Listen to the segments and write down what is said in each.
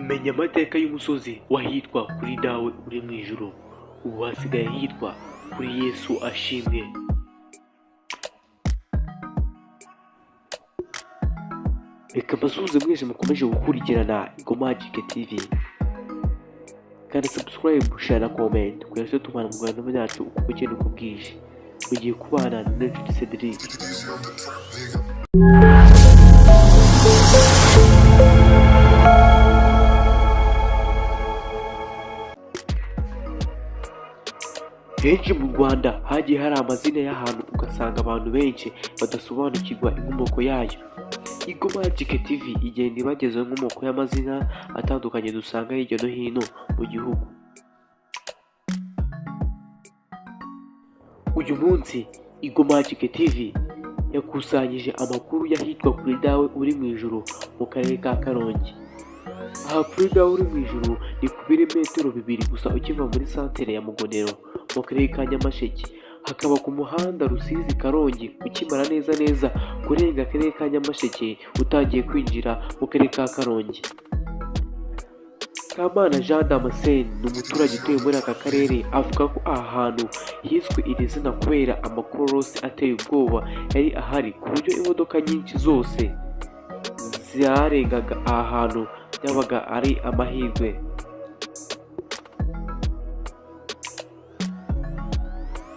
menya amateka y'umusozi wahitwa kuri dawe uri mu ijuru, ubu hasigaye hitwa kuri Yesu ashimwe. Reka mbasuhuze mwese mukomeje gukurikirana Igo Magic TV, kandi subscribe, share na comment kugira ngo tubane mu Rwanda byacu uko bukeye uko bwije. Mugiye kubana na Nshuti Cedric. Henshi mu Rwanda hagiye hari amazina y'ahantu ugasanga abantu benshi badasobanukirwa inkomoko yayo. Igo Magic TV igenda ibagezaho inkomoko y'amazina atandukanye dusanga hirya no hino mu gihugu. Uyu munsi Igo Magic TV yakusanyije amakuru y'ahitwa kuri dawe uri mu ijuru mu karere ka Karongi. Aha kuri dawe uri mu ijuru ni ku birometero 2 gusa ukiva muri santere ya Mugonero mu karere ka Nyamasheke, hakaba ku muhanda Rusizi Karongi ukimara neza kurenga akarere ka Nyamasheke utangiye kwinjira mu karere ka Karongi. Kamana Jean Damascene ni umuturage utuye muri aka karere, avuga ko aha hantu hiswe iri zina kubera amakorosi ateye ubwoba yari ahari ku buryo imodoka nyinshi zose zarengaga aha hantu byabaga ari amahirwe.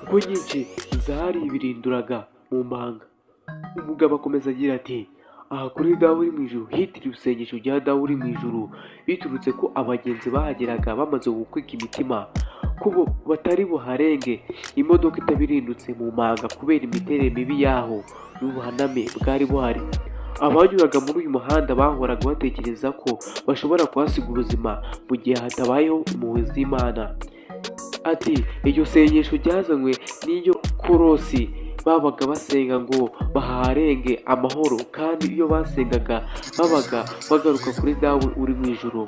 Ubwo nyinshi zahari ibirinduraga mu mpanga. Umugabo akomeza agira ati, aha kuri dawe uri mu ijuru hitiriwe isengesho rya dawe uri mu ijuru biturutse ko abagenzi bahageraga bamaze gukwika imitima ko batari buharenge imodoka itabirindutse mu mpanga kubera imiterere mibi yaho n'ubuhaname bwari buhari. Abanyuraga muri uyu muhanda bahoraga batekereza ko bashobora kuhasiga ubuzima mu gihe hatabayeho impuhwe z'Imana. Ati iryo sengesho ryazanywe n'iyo korosi babaga basenga ngo baharenge amahoro, kandi iyo basengaga babaga bagaruka kuri dawe uri mu ijuru.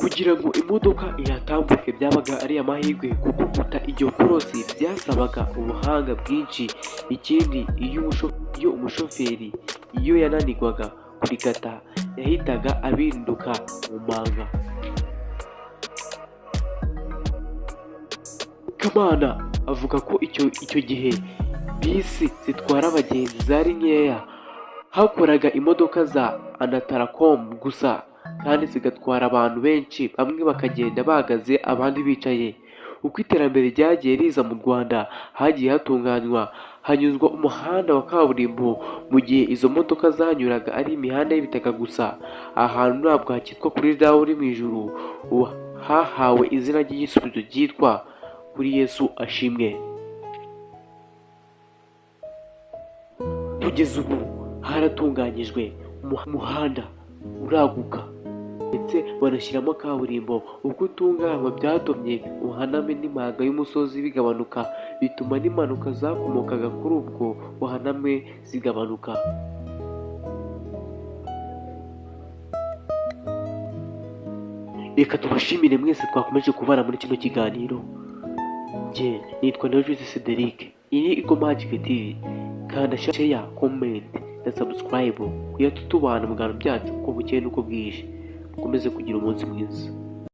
Kugira ngo imodoka ihatambuke byabaga ari amahirwe, kuko guta iryo korosi byasabaga ubuhanga bwinshi. Ikindi iyo umushoferi yananirwaga kurigata yahitaga abinduka mu mpanga. Kamana avuga ko icyo gihe bisi zitwara abagenzi zari nkeya, hakoraga imodoka za Anataracom gusa kandi zigatwara abantu benshi, bamwe bakagenda bahagaze abandi bicaye. Uko iterambere ryagiye riza mu Rwanda hagiye hatunganywa hanyuzwa umuhanda wa kaburimbo, mu gihe izo modoka zanyuraga ari imihanda y'ibitaka gusa. Ahantu ntabwo hakitwa kuri dawe uri mu ijuru, hahawe izina ry'igisubizo ryitwa kuri Yesu ashimwe. Kugeza ubu haratunganyijwe umuhanda uraguka ndetse banashyiramo kaburimbo. Uko utunganywa byatumye ubuhaname n'impaga y'umusozi bigabanuka, bituma n'impanuka zakomokaga kuri ubwo buhaname zigabanuka. Reka tubashimire mwese twakomeje kubana muri kino kiganiro. Njye nitwa Nshuti Cedric. Iyi ni Igo Magic TV. Kanda share, comment na subscribe kugira tutubana mu biganiro byacu uko bukeye n'uko bwije. Mukomeze kugira umunsi mwiza.